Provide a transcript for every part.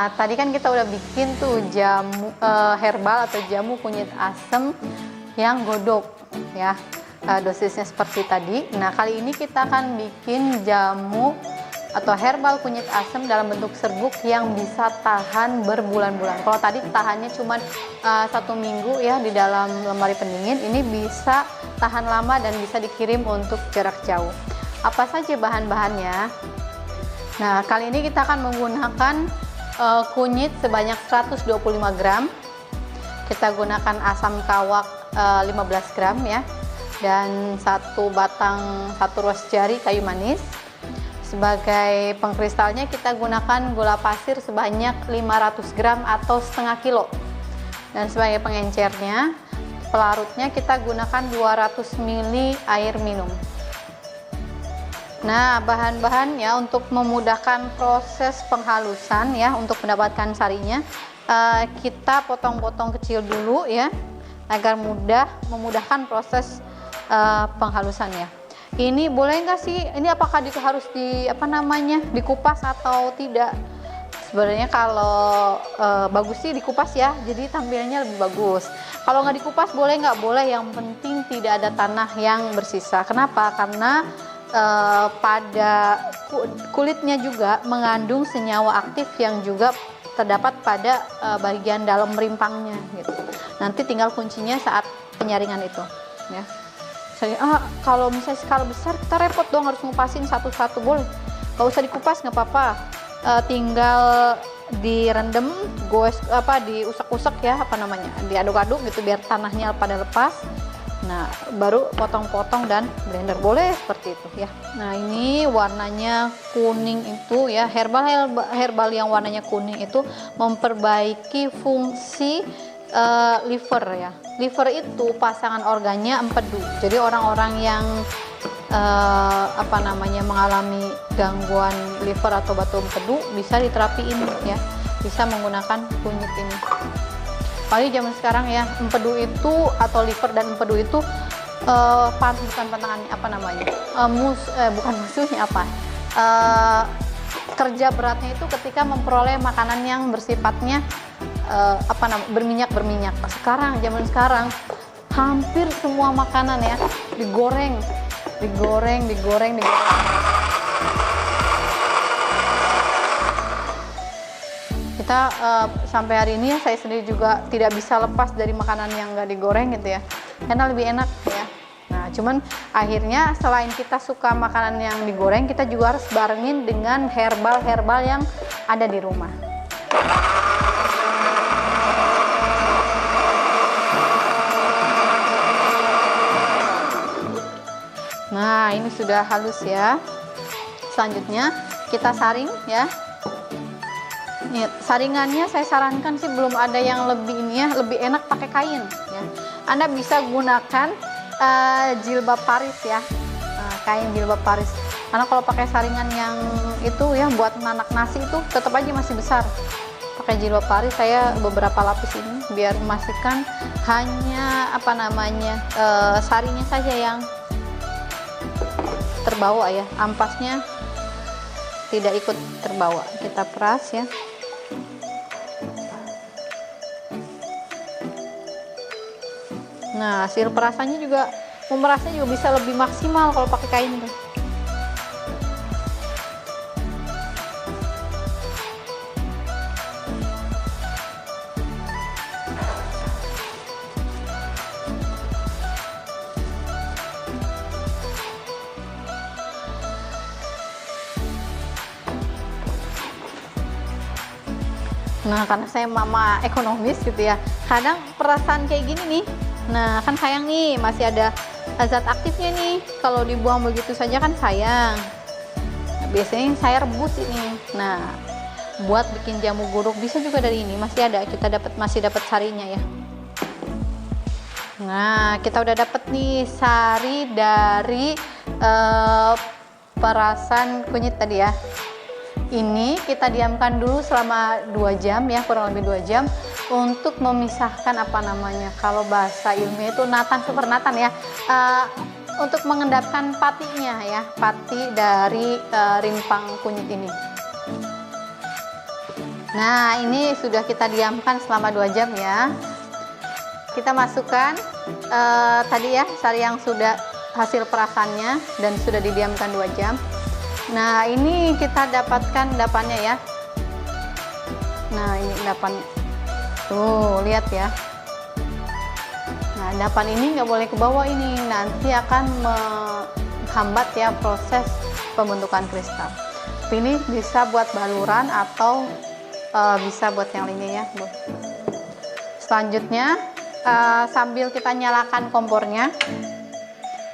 Nah, tadi kan kita udah bikin tuh jamu herbal atau jamu kunyit asem yang godok ya. Dosisnya seperti tadi. Nah, kali ini kita akan bikin jamu atau herbal kunyit asem dalam bentuk serbuk yang bisa tahan berbulan-bulan. Kalau tadi tahannya cuma 1 minggu ya di dalam lemari pendingin, ini bisa tahan lama dan bisa dikirim untuk jarak jauh. Apa saja bahan-bahannya? Nah, kali ini kita akan menggunakan kunyit sebanyak 125 gram. Kita gunakan asam kawak 15 gram ya. Dan 1 ruas jari kayu manis. Sebagai pengkristalnya kita gunakan gula pasir sebanyak 500 gram atau setengah kilo. Dan sebagai pengencernya, pelarutnya kita gunakan 200 ml air minum. Nah, bahan-bahan ya untuk memudahkan proses penghalusan ya, untuk mendapatkan sarinya, kita potong-potong kecil dulu ya, agar memudahkan proses penghalusannya. Ini boleh nggak sih? Ini apakah harus dikupas atau tidak? Sebenarnya kalau bagus sih dikupas ya, jadi tampilnya lebih bagus. Kalau nggak dikupas boleh nggak? Boleh, yang penting tidak ada tanah yang bersisa. Kenapa? Karena pada kulitnya juga mengandung senyawa aktif yang juga terdapat pada bagian dalam rimpangnya gitu. Nanti tinggal kuncinya saat penyaringan itu ya. Kalau misalnya skala besar kita repot dong, harus ngupasin satu-satu. Boleh, gak usah dikupas, nggak apa-apa, tinggal direndam, diusak-usak ya, diaduk-aduk gitu biar tanahnya pada lepas. Nah, baru potong-potong dan blender, boleh seperti itu ya. Nah, ini warnanya kuning itu ya, herbal yang warnanya kuning itu memperbaiki fungsi liver ya. Liver itu pasangan organnya empedu. Jadi orang-orang yang mengalami gangguan liver atau batu empedu bisa diterapiin ya. Bisa menggunakan kunyit ini. Apalagi zaman sekarang ya, empedu itu atau liver dan empedu itu bukan musuhnya kerja beratnya itu ketika memperoleh makanan yang bersifatnya berminyak. Zaman sekarang hampir semua makanan ya digoreng. Kita sampai hari ini saya sendiri juga tidak bisa lepas dari makanan yang nggak digoreng gitu ya, karena lebih enak ya. Nah, cuman akhirnya selain kita suka makanan yang digoreng, kita juga harus barengin dengan herbal yang ada di rumah. Nah, ini sudah halus ya. Selanjutnya kita saring ya. Nih, saringannya saya sarankan sih belum ada yang lebih enak pakai kain ya. Anda bisa gunakan jilbab Paris ya. Kain jilbab Paris. Karena kalau pakai saringan yang itu ya buat nanak nasi itu tetap aja masih besar. Pakai jilbab Paris saya beberapa lapis ini biar memastikan hanya sarinya saja yang terbawa ya, ampasnya tidak ikut terbawa. Kita peras ya. Nah, hasil perasannya juga, memerasnya juga bisa lebih maksimal kalau pakai kain tuh. Nah, karena saya mama ekonomis gitu ya, kadang perasaan kayak gini nih, nah kan sayang nih, masih ada zat aktifnya nih, kalau dibuang begitu saja kan sayang. Nah, biasanya saya rebus ini. Nah, buat bikin jamu godok bisa juga dari ini, masih dapat sarinya ya. Nah, kita udah dapat nih sari dari perasan kunyit tadi ya. Ini kita diamkan dulu selama 2 jam ya, kurang lebih 2 jam untuk memisahkan kalau bahasa ilmiah itu super natan ya, untuk mengendapkan patinya ya, pati dari rimpang kunyit ini. Nah, ini sudah kita diamkan selama 2 jam ya. Kita masukkan tadi ya sari yang sudah hasil perasannya dan sudah didiamkan 2 jam. Nah, ini kita dapatkan endapannya ya. Nah, ini endapannya. Tuh, lihat ya. Nah, endapan ini nggak boleh ke bawah, ini nanti akan menghambat ya proses pembentukan kristal. Ini bisa buat baluran atau bisa buat yang lainnya ya. Selanjutnya sambil kita nyalakan kompornya,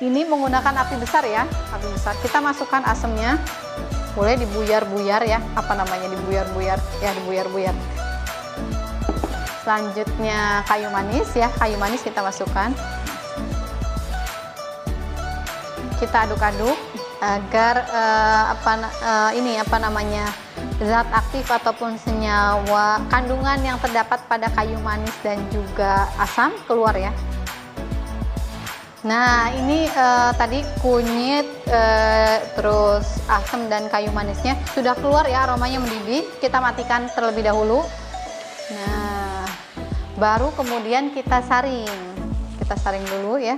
ini menggunakan api besar ya, api besar. Kita masukkan asemnya, boleh dibuyar-buyar ya, apa namanya, dibuyar-buyar ya, dibuyar-buyar. Selanjutnya kayu manis ya, kayu manis kita masukkan. Kita aduk-aduk agar zat aktif ataupun senyawa kandungan yang terdapat pada kayu manis dan juga asam keluar ya. Nah, ini tadi kunyit terus asam dan kayu manisnya sudah keluar ya, aromanya mendidih. Kita matikan terlebih dahulu. Nah, baru kemudian kita saring dulu ya.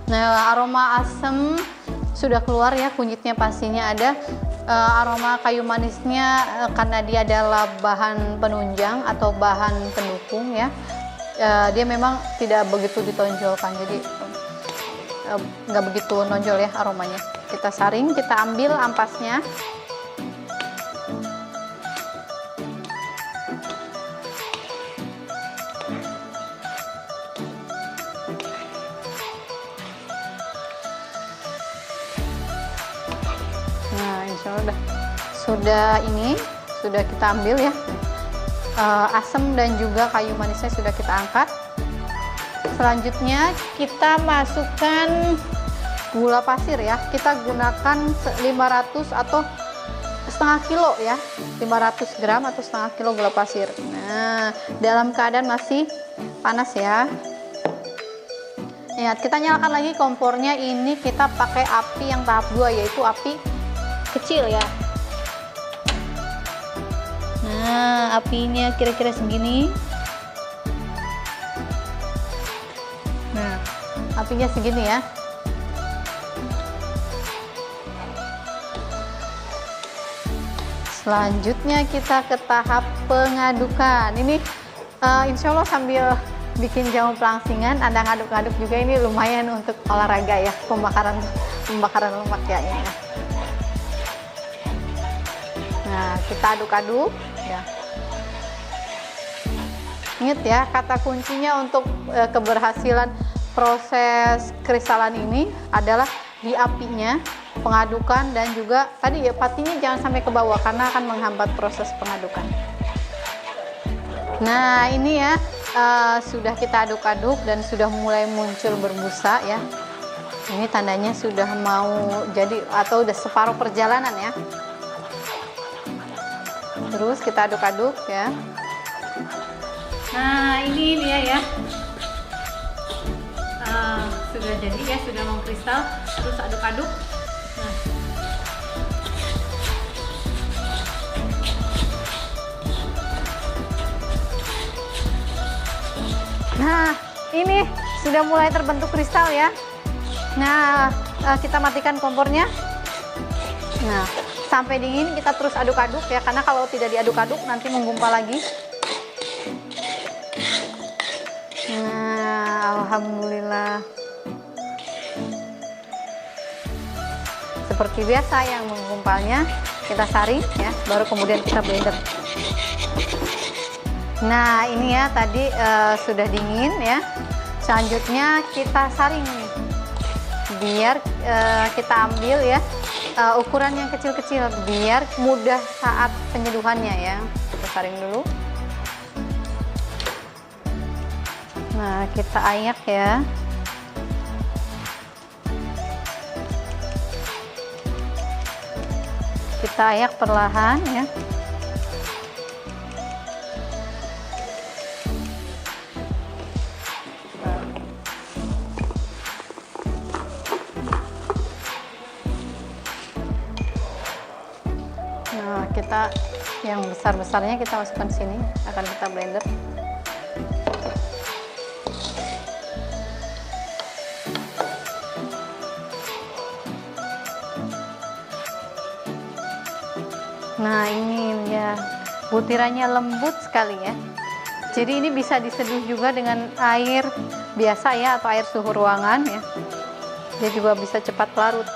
Nah, aroma asam sudah keluar ya, kunyitnya pastinya ada. Aroma kayu manisnya karena dia adalah bahan penunjang atau bahan pendukung ya, dia memang tidak begitu ditonjolkan, jadi nggak begitu nonjol ya aromanya. Kita saring, kita ambil ampasnya. Nah, insya Allah sudah kita ambil ya. Asam dan juga kayu manisnya sudah kita angkat. Selanjutnya kita masukkan gula pasir ya. Kita gunakan 500 atau setengah kilo ya, 500 gram atau setengah kilo gula pasir. Nah, dalam keadaan masih panas ya. Ingat, kita nyalakan lagi kompornya. Ini kita pakai api yang tahap 2, yaitu api kecil ya. Nah, apinya kira-kira segini. Nah, apinya segini ya. Selanjutnya kita ke tahap pengadukan. Ini insya Allah sambil bikin jamu pelangsingan, Anda ngaduk-ngaduk juga, ini lumayan untuk olahraga ya, pembakaran lemak ya ini. Nah, kita aduk-aduk ya. Ingat ya, kata kuncinya untuk keberhasilan proses kristalan ini adalah di apinya, pengadukan, dan juga tadi ya patinya jangan sampai ke bawah karena akan menghambat proses pengadukan. Nah, ini ya sudah kita aduk-aduk dan sudah mulai muncul berbusa ya. Ini tandanya sudah mau jadi atau udah separuh perjalanan ya. Terus kita aduk-aduk ya. Nah, ini dia ya. Sudah jadi ya, sudah mengkristal. Terus aduk-aduk. Nah, ini sudah mulai terbentuk kristal ya. Nah, kita matikan kompornya. Nah, sampai dingin kita terus aduk-aduk ya, karena kalau tidak diaduk-aduk nanti menggumpal lagi. Nah, alhamdulillah. Seperti biasa, yang menggumpalnya kita saring ya, baru kemudian kita blender. Nah, ini ya tadi sudah dingin ya. Selanjutnya kita saring nih, biar kita ambil ya ukuran yang kecil-kecil biar mudah saat penyeduhannya ya. Kita saring dulu. Nah, kita ayak ya. Kita ayak perlahan ya. Nah, kita Yang besar-besarnya kita masukkan sini, akan kita blender. Nah, ini ya, butirannya lembut sekali ya. Jadi ini bisa diseduh juga dengan air biasa ya, atau air suhu ruangan ya. Dia juga bisa cepat larut.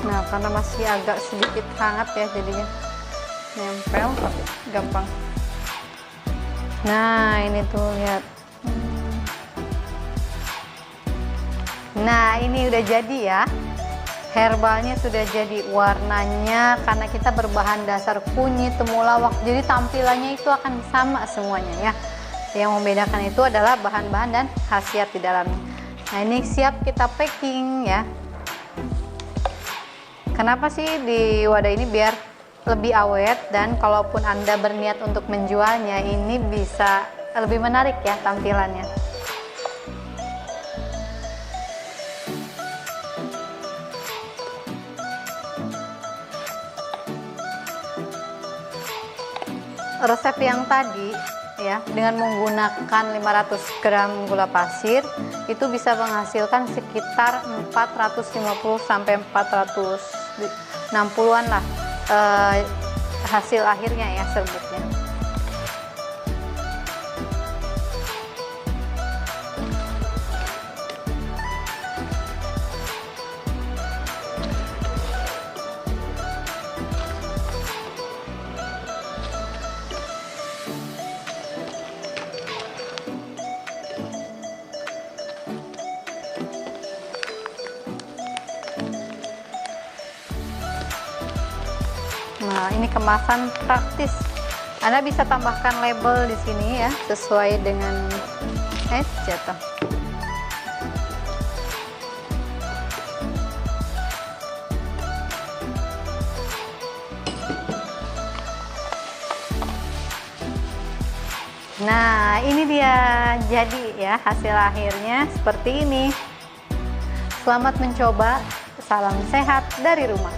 Nah, karena masih agak sedikit hangat ya, jadinya nempel tapi gampang. Nah, ini tuh lihat. Nah, ini udah jadi ya. Herbalnya sudah jadi, warnanya karena kita berbahan dasar kunyit, temulawak, jadi tampilannya itu akan sama semuanya ya. Yang membedakan itu adalah bahan-bahan dan khasiat di dalamnya. Nah, ini siap kita packing ya. Kenapa sih di wadah ini? Biar lebih awet, dan kalaupun Anda berniat untuk menjualnya, ini bisa lebih menarik ya tampilannya. Resep yang tadi ya, dengan menggunakan 500 gram gula pasir itu bisa menghasilkan sekitar 450 sampai 460-an lah hasil akhirnya ya, serbuknya. Nah, ini kemasan praktis. Anda bisa tambahkan label di sini ya, sesuai dengan jatuh. Nah, ini dia jadi ya hasil akhirnya seperti ini. Selamat mencoba, salam sehat dari rumah.